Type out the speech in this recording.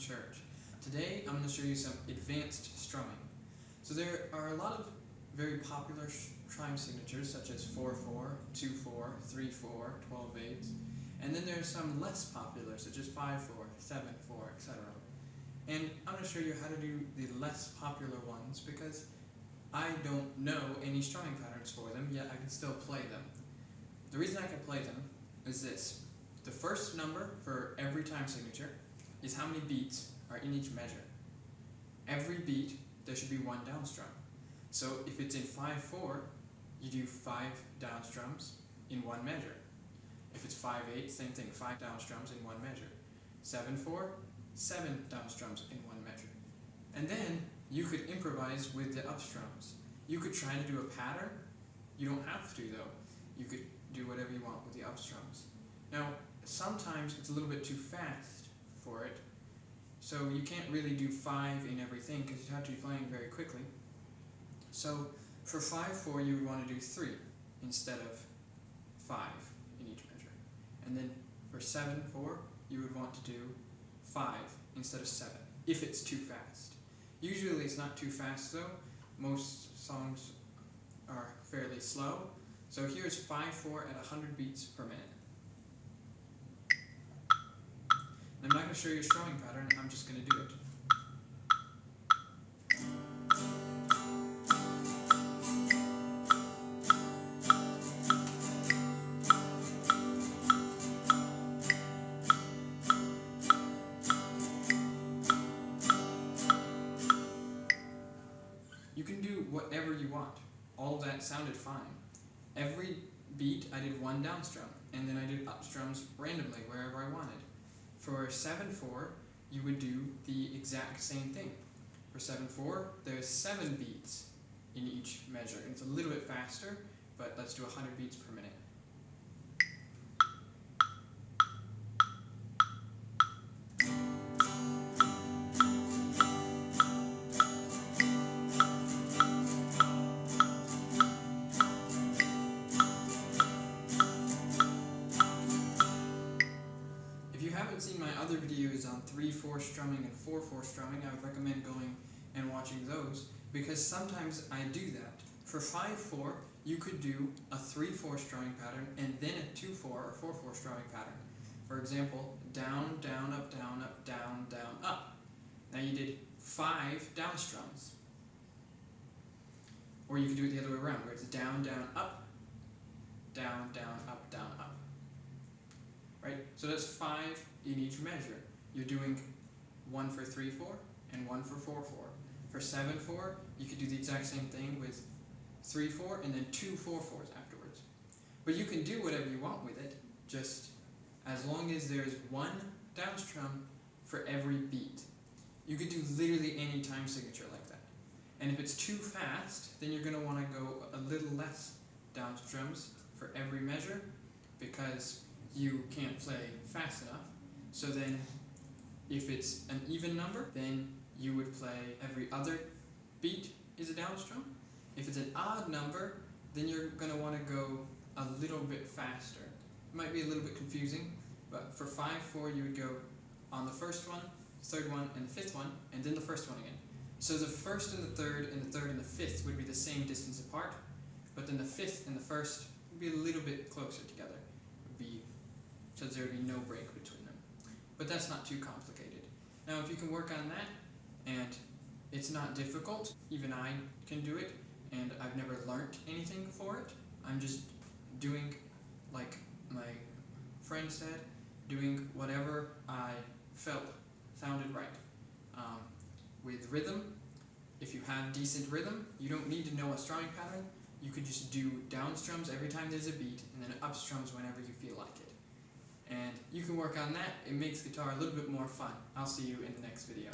church. Today I'm going to show you some advanced strumming. So there are a lot of very popular time signatures such as 4/4, 2/4, 3/4, 12/8, and then there are some less popular such as 5/4, 7/4, etc. And I'm going to show you how to do the less popular ones because I don't know any strumming patterns for them, yet I can still play them. The reason I can play them is this. The first number for every time signature is how many beats are in each measure. Every beat, there should be one down strum. So if it's in 5/4, you do 5 down strums in one measure. If it's 5/8, same thing, 5 down strums in one measure. 7/4, 7 down strums in one measure. And then you could improvise with the up strums. You could try to do a pattern. You don't have to though. You could do whatever you want with the up strums. Now, sometimes it's a little bit too fast for it, so you can't really do 5 in everything because you have to be playing very quickly. So for 5/4, you would want to do 3 instead of 5 in each measure. And then for 7/4, you would want to do 5 instead of 7 if it's too fast. Usually it's not too fast though. Most songs are fairly slow. So here's 5/4 at 100 beats per minute. I'm not going to show you a strumming pattern, I'm just going to do it. You can do whatever you want. All of that sounded fine. Every beat I did one down strum, and then I did up strums randomly wherever I wanted. For 7/4, you would do the exact same thing. For 7/4, there's 7 beats in each measure. It's a little bit faster, but let's do 100 beats per minute. If you haven't seen my other videos on 3/4 strumming and 4/4 strumming, I would recommend going and watching those because sometimes I do that. For 5/4, you could do a 3/4 strumming pattern and then a 2/4 or 4/4 strumming pattern. For example, down, down, up, down, up, down, down, up. Now you did 5 down strums. Or you could do it the other way around, where it's down, down, up, down, down, up, down, up. Right? So that's 5 in each measure. You're doing 1 for 3/4 and 1 for 4/4. For 7/4, you could do the exact same thing with 3/4 and then 2 4/4s afterwards. But you can do whatever you want with it, just as long as there's one down strum for every beat. You could do literally any time signature like that. And if it's too fast, then you're going to want to go a little less down strums for every measure because you can't play fast enough. So then if it's an even number, then you would play every other beat is a down strum. If it's an odd number, then you're going to want to go a little bit faster. It might be a little bit confusing, but for 5/4 you would go on the first one, third one, and the fifth one, and then the first one again. So the first and the third and the third and the fifth would be the same distance apart, but then the fifth and the first would be a little bit closer together. So there would be no break between them. But that's not too complicated. Now if you can work on that, and it's not difficult, even I can do it, and I've never learnt anything for it. I'm just doing, like my friend said, doing whatever I felt sounded right. With rhythm, if you have decent rhythm, you don't need to know a strumming pattern. You could just do down strums every time there's a beat, and then up strums whenever you feel like it. And you can work on that. It makes guitar a little bit more fun. I'll see you in the next video.